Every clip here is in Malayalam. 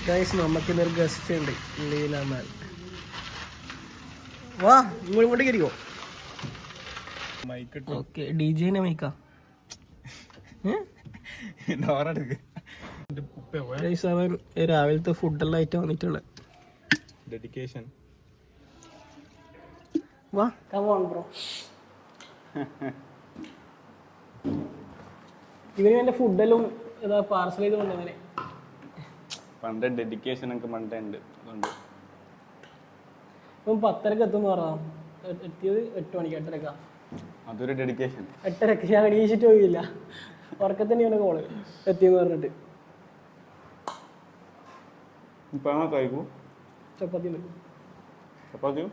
ഗൈസ് നമുക്കിന്നൊരു ഗസ്റ്റ് ഉണ്ട് ലീലാമാൻ. വാ ഇങ്ങോട്ട് കയറിയോ. ഓക്കെ ഡിജെനെ മൈക്കാ. അവൻ രാവിലത്തെ ഫുഡെല്ലാം ആയിട്ട് വന്നിട്ടുള്ള ഡെഡിക്കേഷൻ. വാ കമോൺ ബ്രോ. ഇവന് എന്റെ ഫുഡെല്ലാം ഇതാ പാർസൽ ചെയ്ത് കൊണ്ടുവന്നെ. പണ്ട് ഡെഡിക്കേഷൻ ഒക്കെ പണ്ടുണ്ട്. അതുകൊണ്ട് ഇപ്പം 10:30 എത്തുമെന്ന് പറഞ്ഞാ എത്തിയത് 8 മണിക്ക് 8:30. അതൊരു ഡെഡിക്കേഷൻ. 8:30 ഞാൻ എണീച്ചിട്ട് പോയില്ല. ഉറക്കത്തന്നെ ഇവനെ കോള് എത്തിയെന്ന് പറഞ്ഞിട്ട്. ഇപ്പം കഴിക്കൂ. ചപ്പാത്തി ചപ്പാത്തിയോ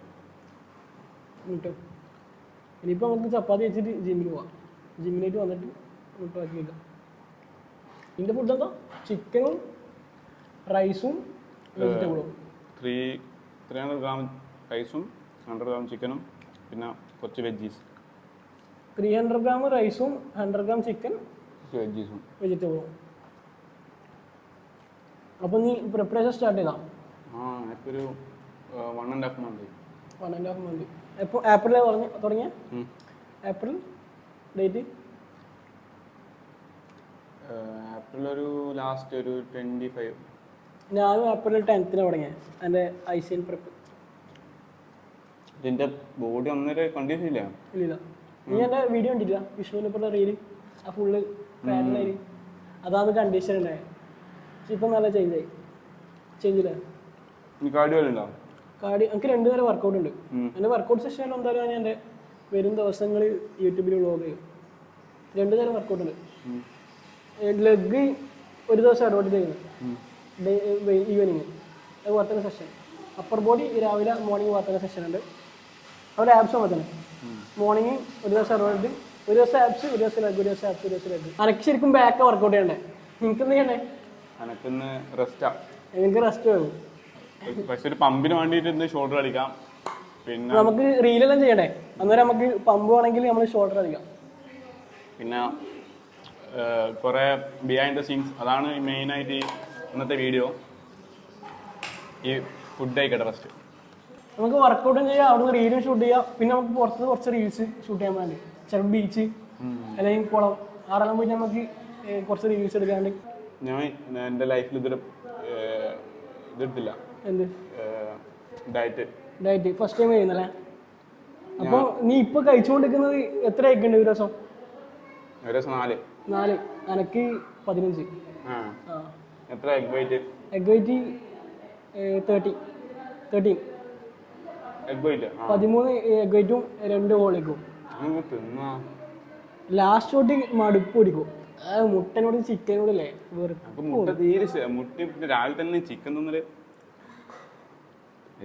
മുട്ടോ. ഇനിയിപ്പോൾ നമുക്ക് ചപ്പാത്തി വെച്ചിട്ട് ജിമ്മിൽ പോവാം. ജിമ്മിലേക്ക് വന്നിട്ട് മുട്ട ആക്കി വെക്കാം. ഇതിൻ്റെ ഫുഡ് എന്താ? ചിക്കനും റൈസും വെജിറ്റബിളും. 300 ഗ്രാം റൈസും 100 ഗ്രാം ചിക്കനും പിന്നെ കുറച്ച് വെജീസ്. 300 ഗ്രാം റൈസും 100 ഗ്രാം ചിക്കൻ വെജീസും വെജിറ്റബിളും. അപ്പോൾ നീ പ്രിപ്പറേഷൻ സ്റ്റാർട്ട് ചെയ്താ? ഇപ്പോൾ ഒരു 1.5 മന്ത്. 1.5 മന്ത്. എപ്പോൾ ഏപ്രിലാണ് തുടങ്ങിയ? April date? ഏപ്രിൽ ഒരു ലാസ്റ്റ് ഒരു 25. ഞാനും ഏപ്രിൽ 10th തുടങ്ങിയത് എൻ്റെ ഐസിൻ പ്രിപ്പ്. ഇതിൻ്റെ ബോഡി ഒന്നര കണ്ടീഷൻ ഇല്ല. ഇല്ല നീ എൻ്റെ വീഡിയോ കണ്ടില്ല? വിഷ്ണുവിനെപ്പോഴുള്ള റീല് ആ ഫുള്ള് ഫാറ്റിലായി. അതാണ് കണ്ടീഷൻ ഉണ്ടായത്. ഇപ്പം നല്ല ചേഞ്ചില്ലേ? കാർഡിയോ എനിക്ക് 2 നേരം വർക്കൗട്ട് ഉണ്ട്. എൻ്റെ വർക്കൗട്ട് സെഷൻ എന്തായാലും ഞാൻ എൻ്റെ വരും ദിവസങ്ങളിൽ യൂട്യൂബിൽ വ്ളോഗ് ചെയ്യും. 2 നേരം വർക്കൗട്ട് ഉണ്ട്. ലെഗ് ഒരു ദിവസം അഡോട്ട് ചെയ്യുന്നു ഈവനിങ് വർത്തന സെഷൻ. അപ്പർ ബോഡി രാവിലെ മോർണിംഗ് വർത്തന സെഷൻ ഉണ്ട്. അവിടെ ആപ്സ് തന്നെ മോർണിംഗ് ഒരു ദിവസം അഡോട്ട്, ഒരു ദിവസം ആപ്സ്, ഒരു ദിവസം ലെഗ്, ഒരു ദിവസം ആപ്സ്, ഒരു ദിവസം ലെഗ്. അനക്ക് ശരിക്കും ബാക്ക് വർക്കൗട്ട് ചെയ്യണ്ടേ? നിങ്ങൾക്ക് എന്ത് ചെയ്യണ്ടേ? എനിക്ക് റെസ്റ്റ് വേണം. പക്ഷെ ഒരു പമ്പിന് വേണ്ടിയിട്ട് ഷോൾഡർ അടിക്കാം. പിന്നെ നമുക്ക് റീലെല്ലാം ചെയ്യണ്ടേ? അന്നേരം നമുക്ക് പമ്പ് വേണമെങ്കിൽ നമ്മൾ ഷോൾഡർ അടിക്കാം. പിന്നെ കുറേ ബിഹൈൻഡ് ദ സീൻസ്, അതാണ് മെയിനായിട്ട് ഇന്നത്തെ വീഡിയോ. ഈ ഫുഡ് ആയിക്കട്ടെ ഫസ്റ്റ്. നമുക്ക് വർക്കൗട്ടും ചെയ്യാം, അവിടെ നിന്ന് റീലും ഷൂട്ട് ചെയ്യാം. പിന്നെ നമുക്ക് പുറത്ത് കുറച്ച് റീൽസ് ഷൂട്ട് ചെയ്യാൻ വേണ്ടി ചിലപ്പോൾ ബീച്ച് അല്ലെങ്കിൽ കുളം ആടെല്ലാം പോയിട്ട് നമുക്ക് കുറച്ച് റീൽസ് എടുക്കാണ്ട്. ഞാൻ എൻ്റെ ലൈഫിൽ ഇതെടുത്തില്ല. എന്ത് ഡയറ്റ് ഫസ്റ്റ് ടൈം ചെയ്യുന്നല്ലേ? അപ്പോൾ നീ ഇപ്പോൾ കഴിച്ചുകൊണ്ടിരിക്കുന്നത് എത്ര ആയിക്കുണ്ട് ഒരു ദിവസം? 4. അനക്ക് 15. എത്ര egg white? Egg white 13. Egg white 13 egg വൈറ്റും 2 ഹോൾ എഗ്ഗും. ലാസ്റ്റ് തൊട്ട് മടുപ്പ് പിടിക്കും. മുട്ടനോട് ചിക്കനോടല്ലേ മുട്ട തീരെ മുട്ട രാവിലെ തന്നെ ചിക്കൻ തിന്നല്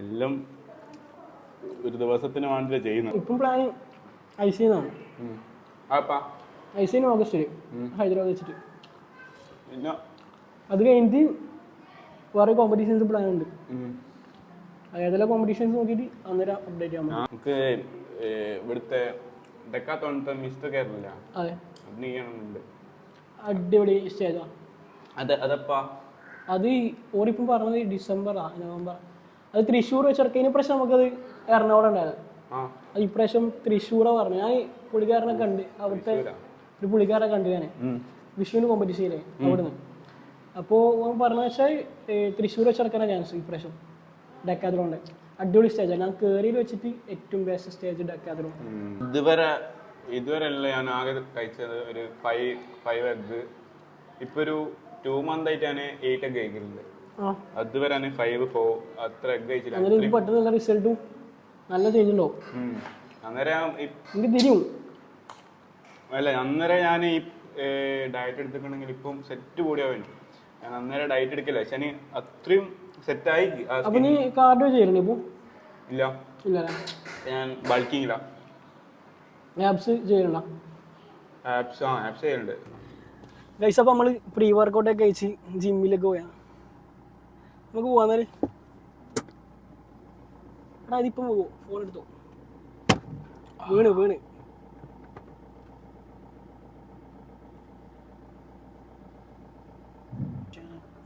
എല്ലാം ഒരു ദിവസത്തിന് വേണ്ടി ചെയ്യുന്നത്. ഇപ്പം പ്ലാൻ ഐസിന്നാണ്. ഐസിന് ഓഗസ്റ്റില് ഹൈദരാബാദ് വെച്ചിട്ട്. അത് കഴിഞ്ഞിട്ട് വേറെ കോമ്പറ്റീഷൻസ് പ്ലാൻ ഉണ്ട്. ഏതെല്ലാം കോമ്പറ്റീഷൻസ് നോക്കിയിട്ട് അന്നേരം അപ്ഡേറ്റ് ചെയ്യാൻ പറ്റും. നമുക്ക് ഇവിടുത്തെ ഡെക്കാത്തോണത്തെ മിസ്റ്റർ കേരള അതെ അഭിനയിക്കണമെന്നുണ്ട്. അടിപൊളി സ്റ്റേജാ അത്. ഓരിപ്പം പറഞ്ഞത് ഡിസംബറാ നവംബർ. അത് തൃശ്ശൂർ വെച്ചിറക്കിയതിന് പ്രാവശ്യം നമുക്കത് എറണാകുളം ഉണ്ടായത്. അത് ഇപ്രാവശ്യം തൃശ്ശൂരാ പറഞ്ഞു. ഞാൻ പുള്ളിക്കാരനെ കണ്ട്, അവിടുത്തെ ഒരു പുള്ളിക്കാരനെ കണ്ടു ഞാൻ വിഷുവിന് കോമ്പറ്റീഷനിലെ അവിടുന്ന്. അപ്പോൾ പറഞ്ഞു വെച്ചാൽ തൃശ്ശൂർ വെച്ചിറക്കാനാണ് ചാൻസ് ഇപ്രാവശ്യം ഡെക്കാത്ലോണിൻ്റെ. അടിപൊളി സ്റ്റേജാണ്. ഞാൻ കയറിയിൽ വെച്ചിട്ട് ഏറ്റവും ബെസ്റ്റ് സ്റ്റേജ് ഡെക്കാത്ലോൺ. ഇതുവരെ അല്ല ഞാൻ ആകെ കഴിച്ചത് ഒരു 5 എഗ്. ഇപ്പൊ ഒരു 2 month ആയിട്ട് ഞാൻ 8 എഗ് കഴിക്കുന്നുണ്ട്. അതുവരെ 5, 4 അത്ര എഗ് കഴിച്ചില്ല. പെട്ടെന്ന് റിസൾട്ടും നല്ല ചേഞ്ച് ഉണ്ടാവും. അന്നേരം തിരിയും അല്ല, അന്നേരം ഞാൻ ഈ ഡയറ്റ് എടുത്തിട്ടുണ്ടെങ്കിൽ ഇപ്പം സെറ്റ് ബോഡി ആവാൻ ഞാൻ അന്നേരം ഡയറ്റ് എടുക്കില്ല. പക്ഷെ ഞാൻ അത്രയും സെറ്റായി. അപ്പൊ നീ കാർഡിയോ ചെയ്യലുണ്ട് ഇപ്പൊ? ഇല്ല, ഞാൻ ബൾക്കിങ്ങില്ല. ആപ്സ് ചെയ്യലുണ്ടോ? ആപ്സ് ചെയ്യലുണ്ട്. ഗൈസ് അപ്പോൾ നമ്മൾ പ്രീ വർക്കൗട്ടൊക്കെ കഴിച്ച് ജിമ്മിലൊക്കെ പോയാ നമുക്ക് പോവാന്നാല്. എടാ ഇതിപ്പം പോകുമോ? ഫോൺ എടുത്തോ. വീണ്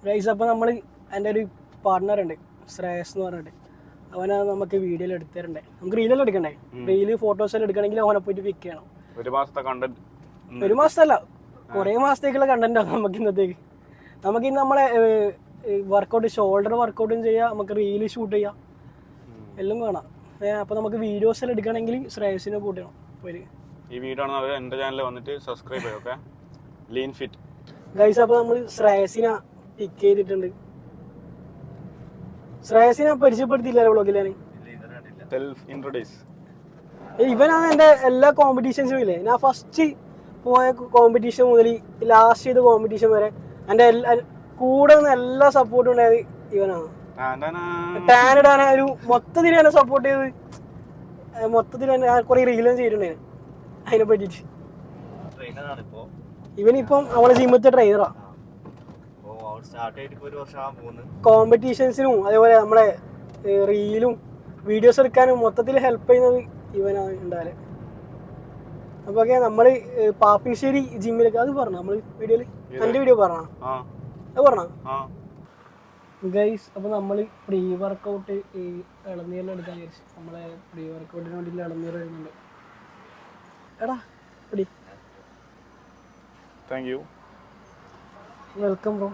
ഗൈസ്. അപ്പോൾ നമ്മൾ എൻ്റെ ഒരു പാർട്ട്ണർ ഉണ്ട് ശ്രേയസ് എന്ന് പറഞ്ഞിട്ട്, അവനെ നമുക്ക് വീഡിയോയിൽ എടുത്തു തരണ്ടേ, നമുക്ക് റീലെല്ലാം എടുക്കണ്ടേ, റീല് ഫോട്ടോസ് എല്ലാം എടുക്കണമെങ്കിൽ അവനെ പോയിട്ട് പിക്ക് ചെയ്യണം. ഒരു മാസത്തല്ല, കുറേ മാസത്തേക്കുള്ള കണ്ടന്റ് ആണ് നമുക്ക് ഇന്നത്തേക്ക്. നമുക്ക് ഇന്ന് നമ്മളെ വർക്കൗട്ട്, ഷോൾഡർ വർക്കൗട്ടും ചെയ്യാം, നമുക്ക് റീല് ഷൂട്ട് ചെയ്യാം, എല്ലാം കാണാം. അപ്പോൾ നമുക്ക് വീഡിയോസ് എല്ലാം എടുക്കണമെങ്കിൽ ശ്രേയസിനെ കൂട്ടണം. ഈ വീഡിയോ എൻ്റെ ചാനലിൽ വന്നിട്ട് സബ്സ്ക്രൈബ് ചെയ്യും. Lean fit guys. അപ്പോൾ നമ്മൾ ശ്രേയസിനെ പിക്ക് ചെയ്തിട്ടുണ്ട്. ശ്രേയസിനെ പരിചയപ്പെടുത്തിയില്ല വ്ളോഗിലാണ്. ഇവനാണ് എൻ്റെ എല്ലാ കോമ്പറ്റീഷൻസും ഇല്ലേ, ഞാൻ ഫസ്റ്റ് പോയ കോമ്പറ്റീഷൻ മുതൽ ലാസ്റ്റ് ചെയ്ത കോമ്പറ്റീഷൻ വരെ എൻ്റെ കൂടെ നിന്ന് എല്ലാ സപ്പോർട്ടും ഉണ്ടായത് ഇവനാണ്. ടാൻ ഇടാനൊരു മൊത്തത്തിൽ എന്നെ സപ്പോർട്ട് ചെയ്ത്, മൊത്തത്തിൽ തന്നെ കുറെ റീലും ചെയ്തിട്ടുണ്ടായിരുന്നു അതിനെ പറ്റിയിട്ട്. ഇവനിപ്പം അവളെ ജിമ്മത്തെ ട്രെയിനറാ. കോമ്പറ്റീഷൻസിനും അതേപോലെ നമ്മളെ റീലും വീഡിയോസ് എടുക്കാനും മൊത്തത്തിൽ ഹെൽപ്പ് ചെയ്യുന്നത് ഇവനാണ് ഉണ്ടാല്. അപ്പൊ നമ്മള് പാപ്പിശ്ശേരി ജിമ്മിലൊക്കെ അത് പറഞ്ഞ നമ്മള് വീഡിയോയില് എന്റെ വീഡിയോ പറഞ്ഞ അത് പറഞ്ഞ ഗൈസ്. അപ്പൊ നമ്മള് പ്രീ വർക്കൗട്ട് ഈ ഇളനീരെല്ലാം എടുക്കാൻ വിചാരിച്ചു. നമ്മളെ പ്രീ വർക്കൗട്ടിന് വേണ്ടി ഇളനീർ വരുന്നുണ്ട്. എടാ പിടി. Thank you. Welcome bro.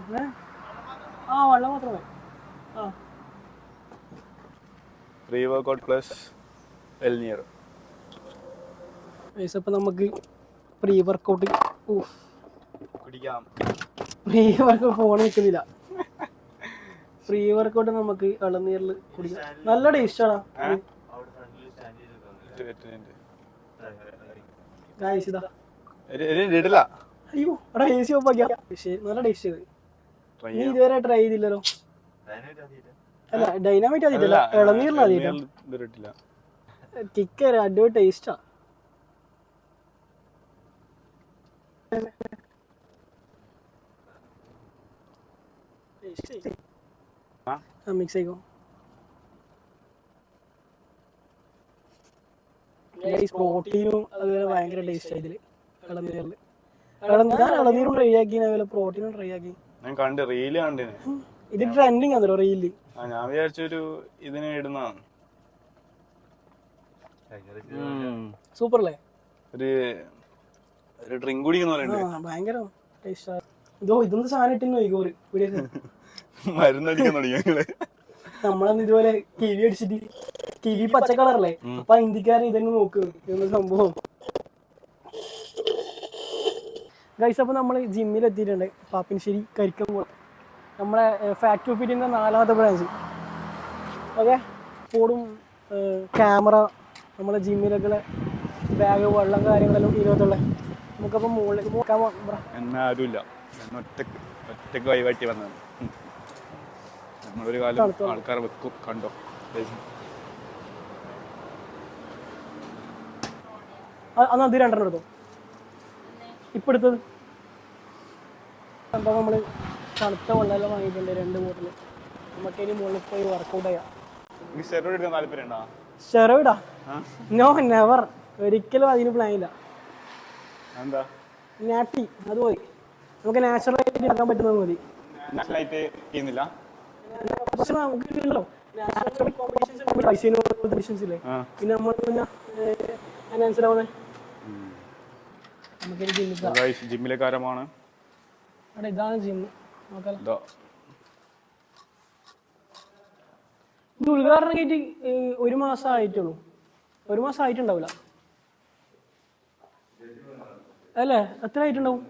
വെള്ളം മാത്രമേ. പ്രീ വർക്കൗട്ട് പ്ലസ് ഇളനീർ. അപ്പൊ നമുക്ക് പ്രീ വർക്കൗട്ട് കുടിക്കാം. പ്രീ വർക്കൗട്ട് ഫോൺ നിൽക്കുന്നില്ല. പ്രീ വർക്കൗട്ട് നമുക്ക് ഇളനീരിൽ കുടിക്കാം. നല്ല ടേസ്റ്റാണ്. അയ്യോ എടാ ഏസി ഓഫാക്കിയ. നല്ല ടേസ്റ്റ് ചെയ്ത്. നീ ഇതുവരെ ട്രൈ ചെയ്തില്ലല്ലോ. അല്ല ഡൈനാമൈറ്റ് ആദ്യമില്ല, ഇളനീരിൽ ആദ്യമില്ല. കിക്ക് അടിപൊളി ടേസ്റ്റാ. മിക്സ് ആയിക്കോ. പ്രോട്ടീനും അതുപോലെ ഭയങ്കര ടേസ്റ്റ് ഇതില് ഇളനീരില്. ഞാൻ ഇളനീരും ട്രൈ ആക്കി, അതുപോലെ പ്രോട്ടീനും ട്രൈ ആക്കി. ഞാൻ കണ്ട് റീല് കണ്ടിന്. ഇത് ട്രെൻഡിങ് ആണല്ലോ റീല്. ഞാൻ വിചാരിച്ചൊരു ഇതിനെ ഇടുന്നതാണ്. സൂപ്പർ അല്ലേ? ഒരു ഡ്രിങ്ക് കുടിക്കുന്ന പോലെ ഭയങ്കര ടേസ്റ്റ്. ഇതൊന്നും സാധനം ഇട്ടിരുന്നു ഇഗോറ് വീഡിയോ മരുന്നടിക്കാൻ തുടങ്ങി. നമ്മളന്ന് ഇതുപോലെ കിവി അടിച്ചിട്ട്, കിവി പച്ച കളറല്ലേ, അപ്പൊ ഹിന്ദിക്കാരൻ ഇതന്നെ നോക്ക് സംഭവം. ഗൈസ് അപ്പൊ നമ്മള് ജിമ്മിൽ എത്തിയിട്ടുണ്ട്, പാപ്പിനിശ്ശേരി കരിക്കമ്പോൾ. നമ്മളെ ഫാക്ട് ടു ഫിറ്റിന്റെ 4ാമത്തെ ബ്രാഞ്ച്. ഓക്കെ, ഫോണും ക്യാമറ, നമ്മളെ ജിമ്മിലൊക്കെ ബാഗ്, വെള്ളം, കാര്യങ്ങളെല്ലാം ഇരുപത്തുള്ള. നമുക്കപ്പം മുകളിലേക്ക് നോക്കാൻ ആരുമില്ല, ഒറ്റക്ക് വഴിവാറ്റി വന്നത്. നമ്മളൊരു കാലം ആൾക്കാർ വെക്കും, കണ്ടോ? അന്ന് അത് 2 എടുത്തു. ഇപ്പം എടുത്തത് അപ്പോൾ നമ്മൾ തണുത്ത വെള്ളമെല്ലാം വാങ്ങിയിട്ടുണ്ട് 2 ബോട്ടിൽ. നമുക്ക് ഇനി മുകളിൽ പോയി വർക്കൗട്ട് ചെയ്യാം. സ്റ്റെറോയിഡാ? No, never. ഒരിക്കലും അതിന് പ്ലാൻ ഇല്ല. നാട്ടി അത് പോയി. നമുക്ക് നാച്ചുറലായിട്ട് ആക്കാൻ പറ്റുന്നത് മതി. പക്ഷെ നമുക്ക് കിട്ടില്ലല്ലോ കോമ്പറ്റീഷൻസ് ഇല്ലേ, പിന്നെ നമ്മൾ മനസ്സിലാവുന്നത്. ജിമ്മിലെ കാര്യമാണ്. ഇതാണ് ജിമ്മ്. നോക്കാലോ. ഇത് ഉദ്ഘാടനം കഴിഞ്ഞിട്ട് 1 മാസം ആയിട്ടുള്ളൂ. 1 മാസം ആയിട്ടുണ്ടാവില്ല അല്ലേ? എത്ര ആയിട്ടുണ്ടാവും?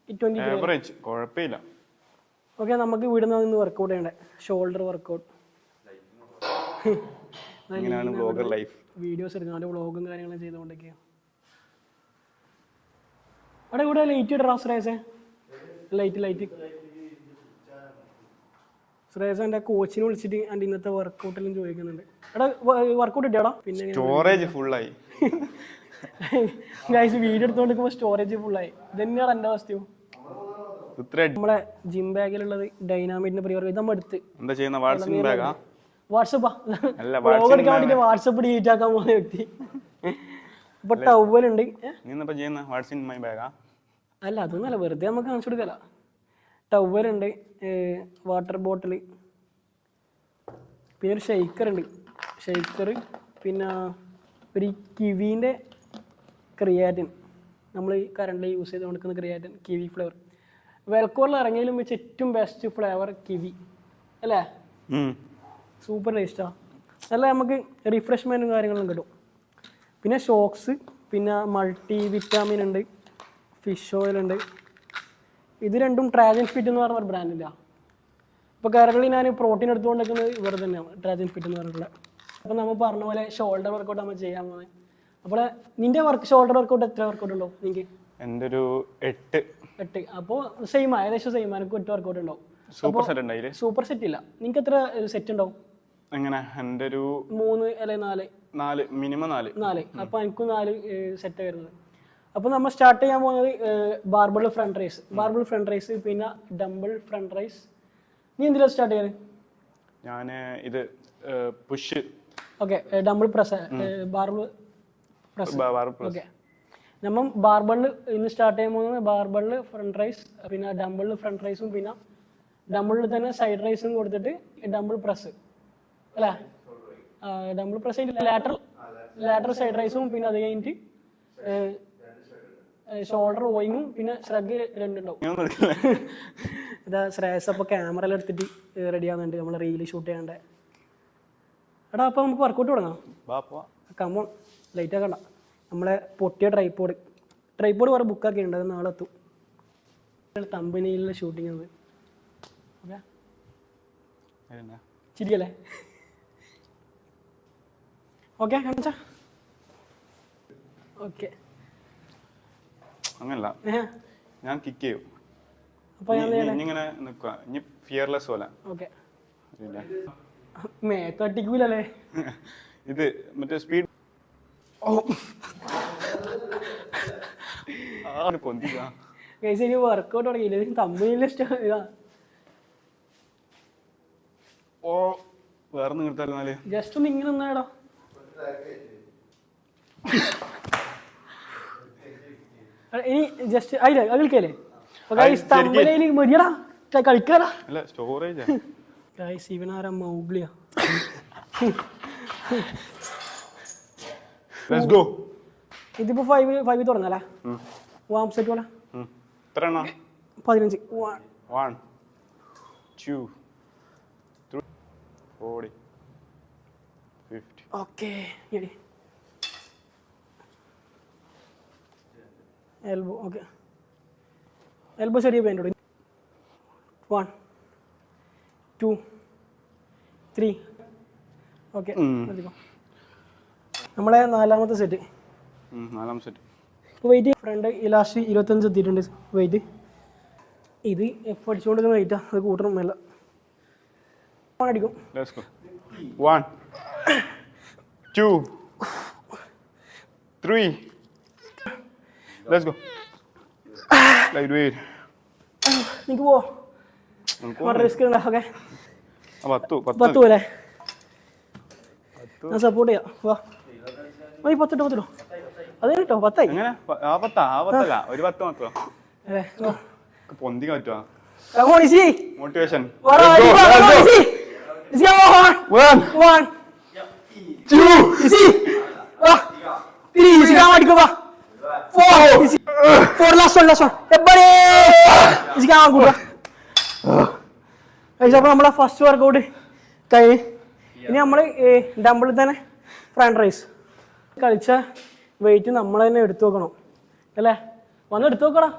20. കുഴപ്പമില്ല. ഓക്കെ, നമുക്ക് ഇവിടുന്ന് നിന്ന് വർക്കൗട്ട് ചെയ്യണ്ടേ, ഷോൾഡർ വർക്കൗട്ട്. വീഡിയോസ് എടുക്കണം, അതിൻ്റെ വ്ളോഗും കാര്യങ്ങളും ചെയ്തുകൊണ്ടൊക്കെയാണ്. അവിടെ ഇവിടെ ലൈറ്റ് ഇടറാ ശ്രേയസേ. ലൈറ്റ് ശ്രേയസ് എൻ്റെ കോച്ചിനെ വിളിച്ചിട്ട് എൻ്റെ ഇന്നത്തെ വർക്കൗട്ടെല്ലാം ചോദിക്കുന്നുണ്ട്. എടാ വർക്കൗട്ട് ഇട്ടാടാ. പിന്നെ സ്റ്റോറേജ് ഫുള്ളായി. വീഡിയോ എടുത്തോണ്ടിരിക്കുമ്പോൾ സ്റ്റോറേജ് ഫുള്ളായി. ഇതന്നെയാണ് എൻ്റെ അവസ്ഥയും. നമ്മളെ ജിം ബാഗിലുള്ളത് ഡൈനാമിറ്റിന്റെ പ്രീ വർക്ക്. ഇത് നമ്മൾ എടുത്ത് വാട്സപ്പാ എടുക്കാൻ വേണ്ടിട്ട് വാട്സപ്പ് ഡിലീറ്റ് ആക്കാൻ പോകുന്ന വ്യക്തി. ഇപ്പൊ ടവലുണ്ട്. അല്ല അതൊന്നല്ല, വെറുതെ നമുക്ക് കാണിച്ചു കൊടുക്കല. ടവലുണ്ട്, വാട്ടർ ബോട്ടിൽ, പിന്നെ ഒരു ഷെയ്ക്കർ ഉണ്ട്, ഷെയ്ക്കർ, പിന്നെ ഒരു കിവീൻ്റെ ക്രിയാറ്റിൻ, നമ്മൾ ഈ കറണ്ട് യൂസ് ചെയ്ത് കൊടുക്കുന്ന ക്രിയാറ്റിൻ, കിവി ഫ്ലേവർ. വെൽക്കോറിൽ ഇറങ്ങിയതിലും വെച്ച് ഏറ്റവും ബെസ്റ്റ് ഫ്ലേവർ കിവി അല്ലേ? സൂപ്പർ ടേസ്റ്റാണ്, നല്ല നമുക്ക് റിഫ്രഷ്മെൻറ്റും കാര്യങ്ങളും കിട്ടും. പിന്നെ ഷോക്സ്, പിന്നെ മൾട്ടി വിറ്റാമിൻ ഉണ്ട്, ഫിഷ് ഓയിൽ ഉണ്ട്. ഇത് രണ്ടും ട്രാജൻ ഫിറ്റ് എന്ന് പറഞ്ഞ ഒരു ബ്രാൻഡില്ല. ഇപ്പോൾ കറൻറ്റ്ലി ഞാൻ പ്രോട്ടീൻ എടുത്തുകൊണ്ടിരിക്കുന്നത് ഇവിടെ തന്നെയാണ്, ട്രാജൻ ഫിറ്റ് എന്ന് പറഞ്ഞിട്ടുള്ളത്. അപ്പോൾ നമ്മൾ പറഞ്ഞ പോലെ ഷോൾഡർ വർക്കൗട്ട് നമ്മൾ ചെയ്യാൻ പോകുന്നത്. അപ്പോൾ നിൻ്റെ ഷോൾഡർ വർക്കൗട്ട് എത്ര വർക്കൗട്ട് ഉണ്ടോ നിങ്ങൾക്ക്? എൻ്റെ ഒരു 8. അപ്പോൾ സെയിം, ഏകദേശം സെയിം. എനിക്ക് 8 വർക്കൗട്ട് ഉണ്ടാവും. സൂപ്പർ സെറ്റ് ഉണ്ടായില്ലേ? സൂപ്പർ സെറ്റ് ഇല്ല. നിങ്ങൾക്ക് എത്ര സെറ്റ് ഉണ്ടാവും? എങ്ങനെ? എൻ്റെ ഒരു 3 അല്ലെങ്കിൽ 4. മിനിമം 4. അപ്പോൾ എനിക്കും 4 സെറ്റ് വരുന്നത്. അപ്പോൾ നമ്മൾ സ്റ്റാർട്ട് ചെയ്യാൻ പോകുന്നത് ബാർബിൾ ഫ്രണ്ട് റൈസ്, പിന്നെ ഡംബിൾ ഫ്രണ്ട് റൈസ്. നീ എന്തിനാണ് സ്റ്റാർട്ട് ചെയ്യാറ്? ഞാൻ ഇത് push. Okay, dumbbell press, barbell press. Okay, നമ്മൾ ബാർബിളിൽ ഇന്ന് സ്റ്റാർട്ട് ചെയ്യാൻ പോകുന്നത് ബാർബിളിൽ ഫ്രണ്ട് റൈസ്, പിന്നെ ഡംബിളിൽ ഫ്രണ്ട് റൈസും, പിന്നെ ഡംബിളിൽ തന്നെ സൈഡ് റൈസും കൊടുത്തിട്ട് ഡംബിൾ പ്രസ് അല്ലേ? ഡംബിൾ പ്രസ് കഴിഞ്ഞിട്ട് ലാറ്ററൽ സൈഡ് റൈസും, പിന്നെ അത് കഴിഞ്ഞിട്ട് ഷോൾഡർ ഓയിങ്ങും, പിന്നെ ശ്രഗ് 2 ഉണ്ടാവും. ഇതാ ശ്രേയസ് അപ്പോൾ ക്യാമറയിൽ എടുത്തിട്ട് റെഡി ആവുന്നുണ്ട്, നമ്മൾ റീല് ഷൂട്ട് ചെയ്യണ്ടേ. എടാ അപ്പോൾ നമുക്ക് വർക്കൗട്ട് തുടങ്ങാം. കമോൺ, ലൈറ്റ് ആക്കണ്ട. നമ്മളെ പൊട്ടിയ ട്രൈപ്പോഡ് വേറെ ബുക്കാക്കിയിട്ടുണ്ട്, അത് നാളെ എത്തും. തമ്പനിയിലെ ഷൂട്ടിങ് അത്. ഓക്കെ, ചിരിക്കല്ലേ? ഓക്കെ കാണിച്ചാ? ഓക്കെ, അങ്ങനല്ല, ഞാൻ കിക്ക് ചെയ്യും. അപ്പോൾ ഇങ്ങനെ നിൽക്കുക, ഇനി ഫിയർലെസ് പോലെ. ഓക്കെ, മേത്തട്ടിക്കൂലല്ലേ? ഇത് മറ്റേ സ്പീഡ് പൊന്തിക്ക. ഇനി വർക്കൗട്ട് തുടങ്ങിയില്ല, തമ്മിലെ ഇതാ. ഓ, വേറെ നിർത്താല് ജസ്റ്റ് ഒന്ന് ഇങ്ങനെ ഒന്നാടോ. ഇനി ജസ്റ്റ് കളിക്കല്ലേ? മതിയടാ, കളിക്കാടാ. ഇവനാരാ? മൗഗ്ലിയാ. ഇതിപ്പോ 5 തുടങ്ങല്ലേ? വാം സെറ്റ് പോലെ 15. 1 2 3 40 50. Okay, elbow. ഓക്കെ, എൽബോ ചെറിയ പെയിൻ്റ്. 1 2 3. ഓക്കെ, നമ്മളെ 4ാമത്തെ സെറ്റ്. ഇപ്പോൾ വെയിറ്റ് ഫ്രണ്ട് ലാസ്റ്റ് 25 എത്തിയിട്ടുണ്ട് വെയിറ്റ്. ഇത് എപ്പോൾ അടിച്ചുകൊണ്ടിരിക്കുന്ന വെയിറ്റാ, അത് കൂട്ടണം മേല അടിക്കും. 1 2 3. Let's go. Light weight. നിനക്ക് പോവോ? റിസ്ക് ഉണ്ടോ? ഓക്കെ, 10 പോലെ ഞാൻ സപ്പോർട്ട് ചെയ്യാം. വാ, 10 ഇട്ടോ. അത് കേട്ടോ 10 ആയി. ഒരു 10 മാത്രം പൊന്തിക്കാൻ പറ്റുമോ? മോട്ടിവേഷൻ. 1 2 3. അടിക്കോ. 4 ലാസ്റ്റ് 1. അപ്പോൾ നമ്മളെ ഫസ്റ്റ് വർക്കൗട്ട് കഴിഞ്ഞ് ഇനി നമ്മൾ ഡംബിളിൽ തന്നെ ഫ്രണ്ട് റൈസ് കളിച്ച വെയിറ്റ് നമ്മൾ തന്നെ എടുത്തു വെക്കണം അല്ലേ? വന്ന് എടുത്തു വെക്കടാ.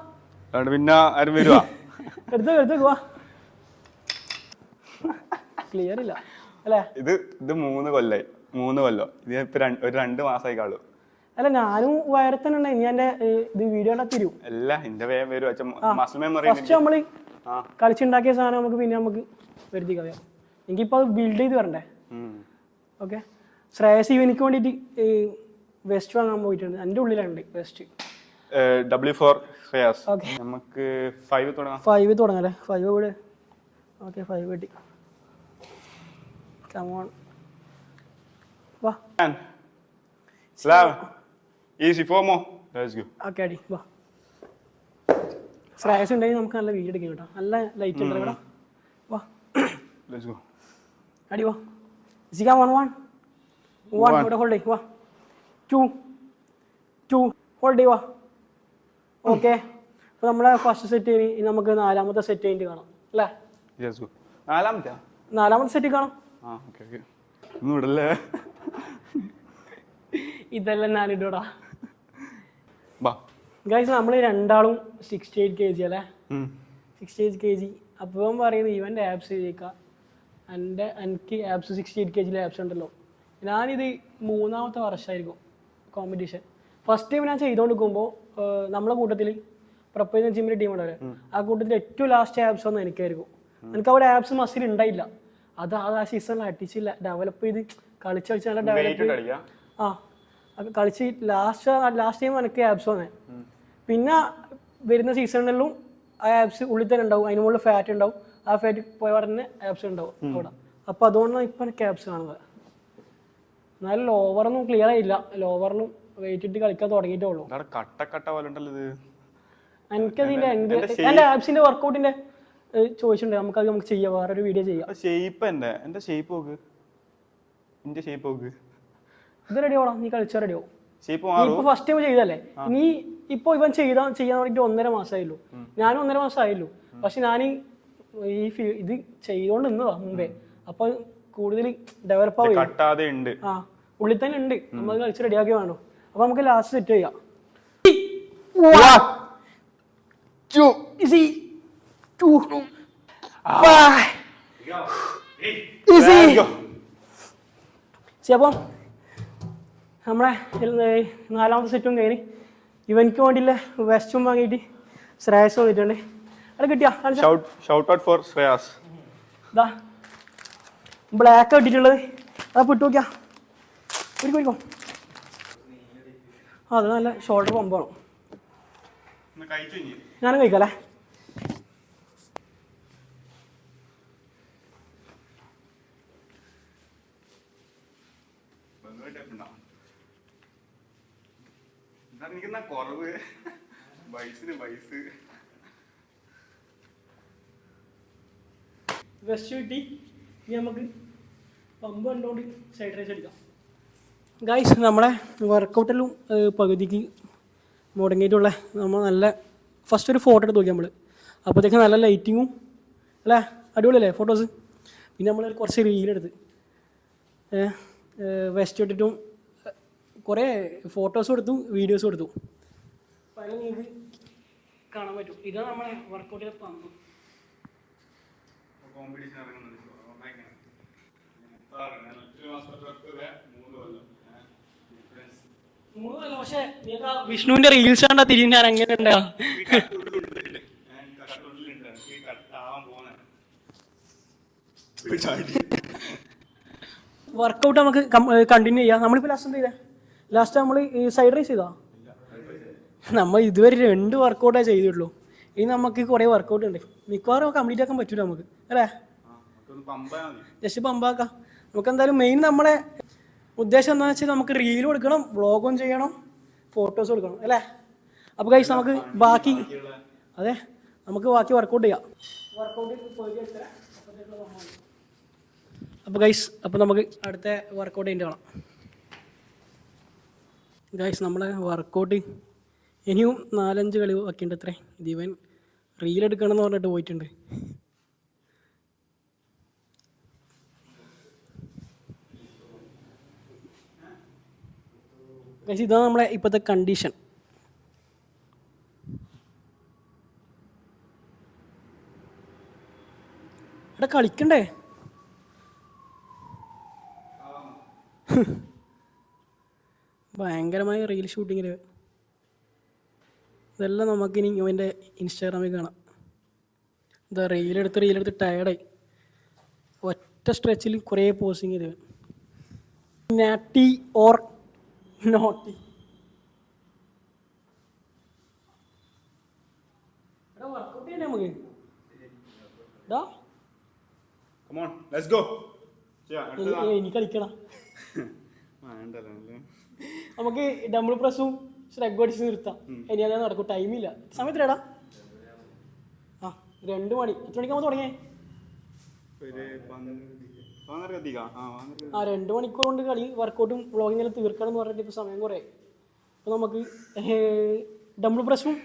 പിന്നെ ആരും വരുവാ? എടുത്തു വെക്കുവാ. ക്ലിയർ ഇല്ല അല്ലേ? ഇത് 3 കൊല്ലം ഇത് ഇപ്പൊ ഒരു 2 മാസമായി കാണൂ. അല്ല, ഞാനും വയറെ തന്നെ ഉണ്ടായി. ഇനി എന്റെ ഇത് വീഡിയോ തരും അല്ല, എന്റെ വേഗം വരും. ഫസ്റ്റ് നമ്മള് കളിച്ചുണ്ടാക്കിയ സാധനം നമുക്ക് പിന്നെ നമുക്ക് വരുത്തി കളയാം. എനിക്കിപ്പോ അത് ബിൽഡ് ചെയ്ത് വരണ്ടേ? ഓക്കെ, ശ്രേയസ് ഇവനിക്ക് വേണ്ടിട്ട് വെസ്റ്റ് വാങ്ങാൻ പോയിട്ടുണ്ട്. എൻ്റെ ഉള്ളിലുണ്ട് വെസ്റ്റ്. W4 ശ്രേയസ്. നമുക്ക് 5 തുടങ്ങാം. 5 തുടങ്ങാല്ലേ? 5 കൂടെ. ഓക്കെ, 5 കിട്ടി. കമോൺ, വാ. Easy, 4 more. Let's go. Okay, അടി വാ. ശ്രേയസ് ഉണ്ടെങ്കിൽ നമുക്ക് നല്ല വീഡിയോ എടുക്കാം കേട്ടോ. നല്ല ലൈറ്റ് ഉണ്ട് ഇവിടെ. വാ, let's go. അടി വാ. സിക്ക 1 ഇവിടെ ഹോൾഡ് ചെയ്യ് വാ 2 ഹോൾഡ് ചെയ്യ് വാ ഓക്കെ. അപ്പോൾ നമ്മളെ ഫസ്റ്റ് സെറ്റ് ഇനി നമുക്ക് നാലാമത്തെ സെറ്റ് കഴിഞ്ഞിട്ട് കാണാം അല്ലേ? നാലാമത്തെ സെറ്റ് കാണാം. ഇതെല്ലാം ഞാനിടൂടാ ഗൈസ്. നമ്മൾ രണ്ടാളും 68 kg അല്ലേ? 68 kg. അപ്പം പറയുന്നത് ഇവൻ്റെ ആപ്സ് ചെയ്യിക്കാം, എനിക്ക് ആപ്സ് 68 kg ആപ്സ് ഉണ്ടല്ലോ. ഞാനിത് 3ാമത്തെ വർഷമായിരിക്കും കോമ്പറ്റീഷൻ. ഫസ്റ്റ് ടൈം ഞാൻ ചെയ്തുകൊണ്ടിരിക്കുമ്പോൾ നമ്മളെ കൂട്ടത്തിൽ പ്രൊപ്പൈൻ ജിമ്മിൻ്റെ ടീം ഉണ്ടാവില്ലേ, ആ കൂട്ടത്തിൽ ഏറ്റവും ലാസ്റ്റ് ആപ്സ് ഒന്നും എനിക്കായിരിക്കും. എനിക്ക് അവിടെ ആപ്സ് മസിൽ ഉണ്ടായില്ല. അത് ആ സീസണിൽ അടിച്ചില്ല, ഡെവലപ്പ് ചെയ്ത് കളിച്ച് നല്ല ഡെവലപ്പ് കളിച്ച് ലാസ്റ്റ് ടൈം എനിക്ക് ആപ്സ് വന്നേ. പിന്നെ വരുന്ന സീസണിലും ആ ആപ്സ് ഉള്ളിൽ തന്നെ ഉണ്ടാവും, അതിന് മുകളിൽ ഫാറ്റ് ഉണ്ടാവും. ആ ഫാറ്റ് പോയ ഉടനെ ആപ്സ് ഉണ്ടാവും അവിടെ. അപ്പോൾ അതുകൊണ്ടാണ് ഇപ്പം എനിക്ക് ആപ്സ് കാണുന്നത്. എന്നാലും ലോവറൊന്നും ക്ലിയർ ആയില്ല, ലോവറിലും വെയിറ്റ് ഇട്ട് കളിക്കാൻ തുടങ്ങിയിട്ടേ ഉള്ളൂ. എനിക്കതിൻ്റെ എൻ്റെ ആപ്സിൻ്റെ വർക്കൗട്ടിൻ്റെ ചോദിച്ചിട്ടുണ്ട്, നമുക്ക് ചെയ്യാം, വേറൊരു വീഡിയോ ചെയ്യാം. ഇത് റെഡി ആവണം, നീ കളിച്ചാൽ റെഡി ആവും. ഇപ്പൊ ഫസ്റ്റ് ടൈം ചെയ്തല്ലേ, നീ ഇപ്പൊ ഇവൻ ചെയ്യാൻ വേണ്ടിട്ട് 1.5 മാസമായുള്ളൂ, ഞാനും 1.5 മാസമായുള്ളൂ. പക്ഷെ ഞാൻ ഈ ഇത് ചെയ്തോണ്ട് നിന്നതാ മുമ്പേ, അപ്പൊ കൂടുതൽ ഡെവലപ്പ് ആവും. ആ ഉള്ളിൽ തന്നെ ഉണ്ട്, നമ്മൾ കളിച്ച് റെഡിയാക്കി വേണോ. അപ്പൊ നമുക്ക് ലാസ്റ്റ് സെറ്റ് ചെയ്യാം. അപ്പം നമ്മളെ 4ാമത്തെ സെറ്റും കഴിഞ്ഞ് ഇവനിക്ക് വേണ്ടിയില്ല വെസ്റ്റും വാങ്ങിയിട്ട് ശ്രേയസ് വന്നിട്ടുണ്ട്. അത് കിട്ടിയാ ഇതാ ബ്ലാക്ക് ഇട്ടിട്ടുള്ളത്, അത് പിട്ടു നോക്കിയാ ഒരിക്കോ. അത് നല്ല ഷോൾഡർ പമ്പാണ്. ഞാനും കഴിക്കാല്ലേ? വെസ്റ്റ് കിട്ടി, ഇനി നമുക്ക് പമ്പ് കണ്ടുകൊണ്ട് സൈഡ് റൈസ് അടിക്കാം. ഗൈസ് നമ്മളെ വർക്കൗട്ടെല്ലാം പകുതിക്ക് മുടങ്ങിയിട്ടുള്ള നമ്മൾ നല്ല ഫസ്റ്റ് ഒരു ഫോട്ടോ എടുത്ത് നോക്കി നമ്മൾ. അപ്പോഴത്തേക്കും നല്ല ലൈറ്റിങ്ങും അല്ലേ, അടിപൊളിയല്ലേ ഫോട്ടോസ്. പിന്നെ നമ്മൾ കുറച്ച് റീലെടുത്ത് വെസ്റ്റ് ഇട്ടിട്ടും കുറേ ഫോട്ടോസും എടുത്തു, വീഡിയോസും എടുത്തു. അപ്പോൾ അതിൽ നിങ്ങൾക്ക് കാണാൻ പറ്റും. ഇതാണ് നമ്മളെ വർക്കൗട്ടിലെ പമ്പ്. 3 കൊല്ലം. പക്ഷേ വിഷ്ണുവിന്റെ റീൽസ് കണ്ടാ തിരിഞ്ഞ് ഞാൻ എങ്ങനെ ഉണ്ടാ വർക്കൗട്ട് നമുക്ക് കണ്ടിന്യൂ ചെയ്യാം. നമ്മളിപ്പോൾ ലാസ്റ്റ് എന്ത് ചെയ്തേ? ലാസ്റ്റ് നമ്മൾ ഈ സൈഡ് റൈസ് ചെയ്താ. നമ്മൾ ഇതുവരെ 2 വർക്കൗട്ടേ ചെയ്തിട്ടുള്ളൂ. ഇനി നമുക്ക് കുറേ വർക്കൗട്ട് ഉണ്ട്, മിക്കവാറും കംപ്ലീറ്റ് ആക്കാൻ പറ്റൂല നമുക്ക് അല്ലേ? ജസ്റ്റ് പമ്പാക്കാം. നമുക്ക് എന്തായാലും മെയിൻ നമ്മളെ ഉദ്ദേശം എന്താണെന്ന് വെച്ചാൽ നമുക്ക് റീലും എടുക്കണം, വ്ളോഗും ചെയ്യണം, ഫോട്ടോസും എടുക്കണം അല്ലേ? അപ്പോൾ ഗൈസ് നമുക്ക് ബാക്കി വർക്കൗട്ട് ചെയ്യാം. അപ്പോൾ ഗൈസ് നമുക്ക് അടുത്ത വർക്കൗട്ട് കഴിഞ്ഞിട്ട് കാണാം. ഗൈസ് നമ്മളെ വർക്കൗട്ട് ഇനിയും 4-5 കളി വയ്ക്കേണ്ട അത്രേ. ഇത് ഇവൻ റീലെടുക്കണം എന്ന് പറഞ്ഞിട്ട് പോയിട്ടുണ്ട്. ഗൈസ് ഇതാണ് നമ്മളെ ഇപ്പോഴത്തെ കണ്ടീഷൻ. ഇവിടെ കളിക്കണ്ടേ? ഭയങ്കരമായ റീൽ ഷൂട്ടിങ്ങിൽ ഇതെല്ലാം നമുക്കിനി ഇവൻ്റെ ഇൻസ്റ്റാഗ്രാമിൽ കാണാം. ഇതാ റീലെടുത്ത് ടയർഡായി, ഒറ്റ സ്ട്രെച്ചിൽ കുറേ പോസിങ് ചെയ്ത്. നാറ്റി ഓർ നോട്ടി. വർക്കൗട്ട് ചെയ്യണ്ടേ നമുക്ക്? ഇനി കളിക്കണം. നമുക്ക് ഡബിൾ പ്രസ്സും സ്ലെഗ് അടിച്ച് നിർത്താം. ഇനി അതാ നടക്കും, ടൈമില്ല. സമയത്തിലാടാ 2 മണി. എത്ര മണിക്കാകുമ്പോൾ തുടങ്ങിയേ? ആ 2 മണിക്കൂർ കൊണ്ട് കളി വർക്കൗട്ടും വ്ളോഗിങ് എല്ലാം തീർക്കണം എന്ന് പറഞ്ഞിട്ട് ഇപ്പോൾ സമയം കുറേ. അപ്പോൾ നമുക്ക് ഡബിൾ പ്രസ്സും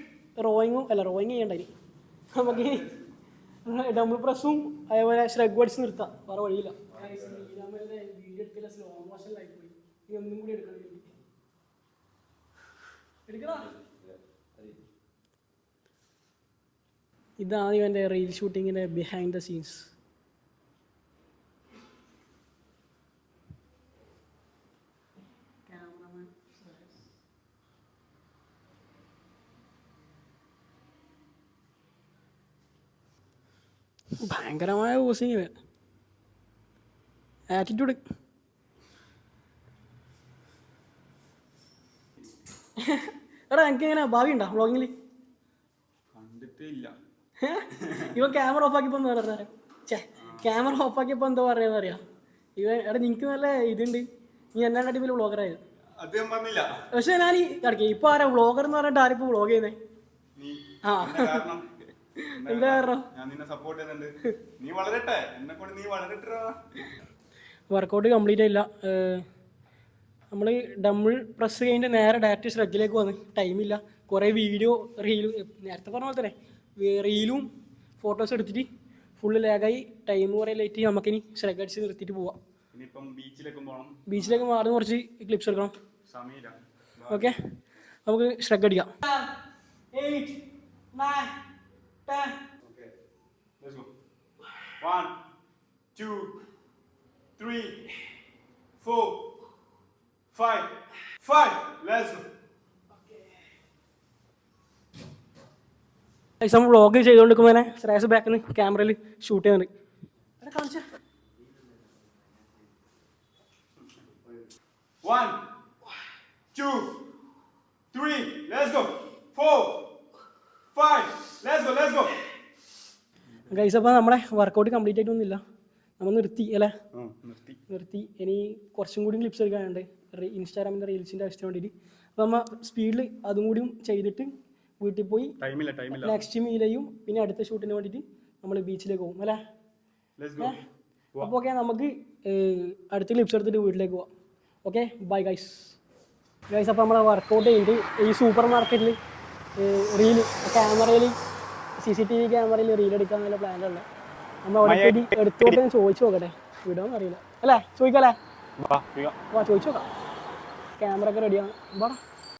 റോയിങ് ചെയ്യണ്ടായി. നമുക്ക് ഡബിൾ പ്രസ്സും അതേപോലെ ഷ്രഗ് അടിച്ച് നിർത്താം, വേറെ വഴിയില്ല. വീഡിയോ എടുക്കില്ല, സ്ലോ മോഷനിലായി പോയി. ഇനി ഒന്നും കൂടി എടുക്കണം. ഇതാണ് ഇവൻ്റെ റീൽ ഷൂട്ടിങ്ങിൻ്റെ ബിഹൈൻഡ് ദ സീൻസ്. ഭയങ്കരമായ പോസിങ്, ആറ്റിറ്റ്യൂഡ്. എടാ എനിക്ക് എങ്ങനെ ഭാവി ഉണ്ടോ വ്ളോഗിങ്ങിൽ? ഇവൻ ക്യാമറ ഓഫാക്കിയപ്പോൾ എന്താ പറഞ്ഞാൽ ക്യാമറ ഓഫാക്കിയപ്പോൾ എന്താ പറയുന്നത് അറിയാം ഇവൻ. എടാ നിനക്ക് നല്ല ഇതുണ്ട്, നീ എന്നാ അടിപൊളി വ്ളോഗറായത്. പക്ഷെ ഞാൻ കിടക്കേ ഇപ്പൊ ആരാ വ്ളോഗർ എന്ന് പറഞ്ഞിട്ട് ആരിപ്പോ വ്ളോഗ് ചെയ്യുന്നേ? ആ എന്താ കാരണം വർക്കൗട്ട് കംപ്ലീറ്റ് ആയില്ല. നമ്മൾ ഡബിൾ പ്രസ് കഴിഞ്ഞിട്ട് നേരെ ഡയറക്റ്റ് ഷ്രഗിലേക്ക് വന്ന് ടൈമില്ല. കുറേ വീഡിയോ റീലും നേരത്തെ പറഞ്ഞ പോലെ തന്നെ റീലും ഫോട്ടോസ് എടുത്തിട്ട് ഫുള്ള് ലാഗായി. ടൈം കുറേ ലേറ്റ്. നമുക്കിനി ഷ്രഗ് അടിച്ച് നിർത്തിയിട്ട് പോവാം. ബീച്ചിലേക്ക് മാറുന്ന കുറച്ച് ക്ലിപ്സ് എടുക്കണം. ഓക്കെ, നമുക്ക് ഷ്രഗ് അടിക്കാം. 8 9 10. Okay, let's go. 1 2 3 4 5 5. Let's go. നമ്മൾ വ്ളോഗ് ചെയ്തുകൊണ്ടിരിക്കുമ്പോൾ തന്നെ ശ്രേയസ് ബാക്കിൽ നിന്ന് ക്യാമറയിൽ ഷൂട്ട് ചെയ്യുന്നുണ്ട്. കാണിച്ച 1 2 3. Let's go. 4 5. Let's go. Guys, അപ്പോൾ നമ്മുടെ വർക്കൗട്ട് കംപ്ലീറ്റ് ആയിട്ടൊന്നുമില്ല, നമ്മൾ നിർത്തി അല്ലേ? നിർത്തി. ഇനി കുറച്ചും കൂടി ക്ലിപ്സ് എടുക്കാനുണ്ട് ഇൻസ്റ്റാഗ്രാമിൻ്റെ റീൽസിൻ്റെ ആവശ്യത്തിന് വേണ്ടിയിട്ട്. അപ്പോൾ നമ്മൾ സ്പീഡിൽ അതും കൂടിയും ചെയ്തിട്ട് വീട്ടിൽ പോയി നെക്സ്റ്റ് മീലയും പിന്നെ അടുത്ത ഷൂട്ടിന് വേണ്ടിയിട്ട് നമ്മൾ ബീച്ചിലേക്ക് പോകും അല്ലേ? അപ്പോൾ ഓക്കെ, നമുക്ക് അടുത്ത ക്ലിപ്സ് എടുത്തിട്ട് വീട്ടിലേക്ക് പോവാം. Okay, bye guys. അപ്പോൾ നമ്മളെ വർക്കൗട്ട് ചെയ്തിട്ട് ഈ സൂപ്പർ മാർക്കറ്റിൽ റീൽ ക്യാമറയിൽ CCTV ക്യാമറയിൽ റീൽ എടുക്കാന്നുള്ള പ്ലാനുള്ള നമ്മൾ അവിടെ എടുത്തോട്ട് ഞാൻ ചോദിച്ചു നോക്കട്ടെ, വിടുമെന്ന് അറിയില്ല അല്ലേ? ചോദിക്കാം അല്ലേ? ചോദിച്ചു നോക്കാം. ക്യാമറ ഒക്കെ റെഡിയാണ്.